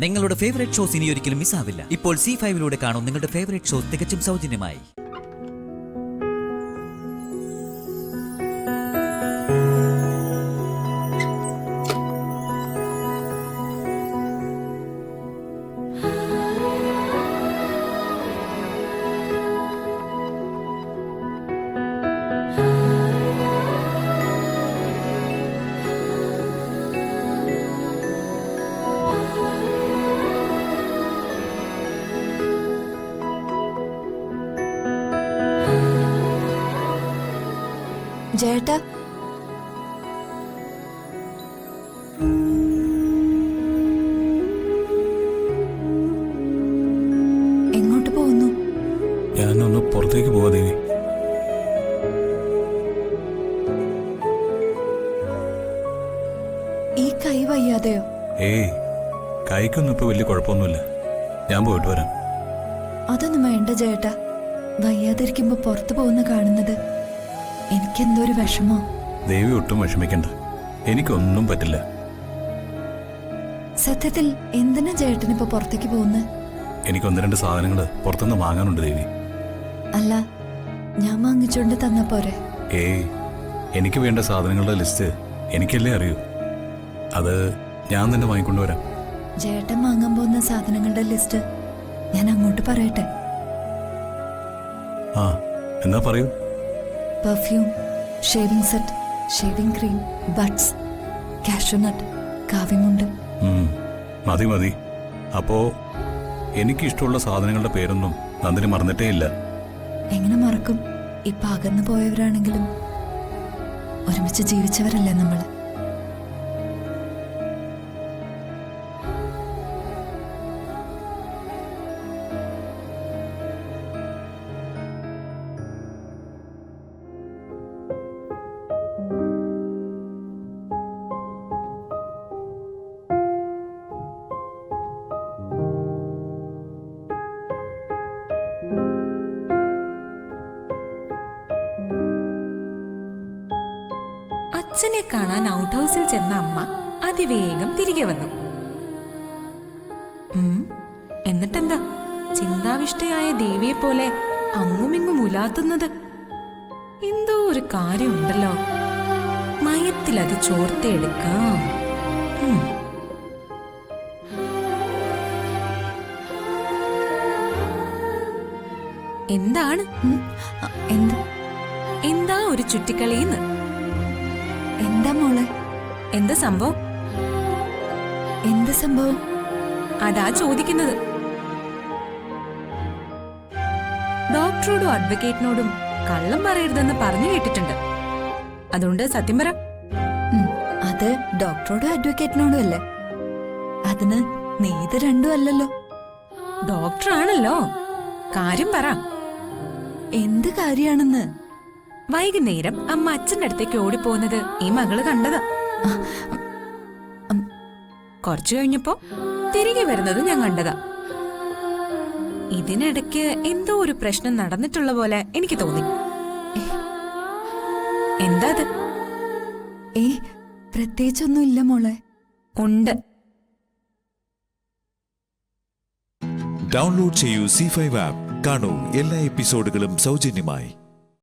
നിങ്ങളുടെ favourite shows ഇനി ഒരിക്കലും മിസ്സാവില്ല. ഇപ്പോൾ C5 കാണും നിങ്ങളുടെ ഫേവറേറ്റ് ഷോസ് തികച്ചും സൗജന്യമായി. ജേട്ടാ, എങ്ങോട്ട് പോകുന്നു? ഞാനൊന്ന് പുറത്തേക്ക് പോവാ ദേവി. ഈ കൈ വയ്യാതെയോ? ഏയ്, കൈക്കൊന്നും ഇപ്പൊ വലിയ കുഴപ്പമൊന്നുമില്ല. ഞാൻ പോയിട്ട് വരാം. അതൊന്നും വേണ്ട ജേട്ടാ. വയ്യാതിരിക്കുമ്പോ പുറത്തു പോകുന്ന കാണുന്നത് എനിക്കെന്തോ ഒരു വിഷമോ. ദേവി ഒട്ടും വിഷമിക്കണ്ട, എനിക്കൊന്നും പറ്റില്ല. സത്യത്തിൽ എന്തിനാ ചേട്ടനിപ്പോ പുറത്തേക്ക് പോകുന്നത്? എനിക്ക് 1-2 സാധനങ്ങൾ പുറത്തുനിന്ന് വാങ്ങാനുണ്ട് ദേവി. അല്ല, ഞാൻ വാങ്ങിച്ചോണ്ട് തന്ന പോരെ? ഏയ്, എനിക്ക് വേണ്ട സാധനങ്ങളുടെ ലിസ്റ്റ് എനിക്കല്ലേ അറിയൂ. അത് ഞാൻ തന്നെ വാങ്ങിക്കൊണ്ടുവരാം. ചേട്ടൻ വാങ്ങാൻ പോകുന്ന സാധനങ്ങളുടെ ലിസ്റ്റ് ഞാൻ അങ്ങോട്ട് പറയട്ടെ? ആ, എന്നാ പറയൂ. Perfume, shaving set, shaving cream, buds, cashew nut, കാവിമുണ്ട്. മതി മതി. അപ്പോ എനിക്കിഷ്ടമുള്ള സാധനങ്ങളുടെ പേരൊന്നും നന്ദിനി മറന്നിട്ടേ ഇല്ല. എങ്ങനെ മറക്കും? ഇപ്പൊ അകന്നു പോയവരാണെങ്കിലും ഒരുമിച്ച് ജീവിച്ചവരല്ലേ നമ്മള്. അച്ഛനെ കാണാൻ ഔട്ട് ഹൗസിൽ ചെന്ന അമ്മ അതിവേഗം തിരികെ വന്നു. എന്നിട്ടെന്താ ചിന്താവിഷ്ടയായ ദേവിയെ പോലെ അങ്ങുമിങ്ങും ഉലാത്തുന്നത്? എന്തോ ഒരു കാര്യമുണ്ടല്ലോ. മയത്തിലത് ചോർത്തെടുക്കാം. എന്താണ്? എന്താ ഒരു ചുറ്റിക്കളിന്ന്? എന്താ മോളെ? എന്താ സംഭവം? എന്ത് സംഭവം? അതാ ചോദിക്കുന്നത്. ഡോക്ടറോടും അഡ്വക്കേറ്റിനോടും കള്ളം പറയരുതെന്ന് പറഞ്ഞു കേട്ടിട്ടുണ്ട്. അതുകൊണ്ട് സത്യം പറ. അത് ഡോക്ടറോടും അഡ്വക്കേറ്റിനോടും അല്ലേ? അതിന് നീ ഇത് രണ്ടും അല്ലല്ലോ. ഡോക്ടറാണല്ലോ. കാര്യം പറ. എന്ത് കാര്യാണെന്ന്? വൈകുന്നേരം അമ്മ അച്ഛൻ്റെ അടുത്തേക്ക് ഓടിപ്പോകുന്നത് ഈ മകള് കണ്ടതാ. കുറച്ചു കഴിഞ്ഞപ്പോ തിരികെ വരുന്നത് ഞാൻ കണ്ടതാ. ഇതിനിടയ്ക്ക് എന്തോ ഒരു പ്രശ്നം നടന്നിട്ടുള്ള പോലെ എനിക്ക് തോന്നി. എന്താ അത്? പ്രത്യേകിച്ചൊന്നും ഇല്ല മോളെ. ഉണ്ട്. ഡൗൺലോഡ് ചെയ്യൂ C5 ആപ്പ്. കാണൂ എല്ലാ എപ്പിസോഡുകളും സൗജന്യമായി.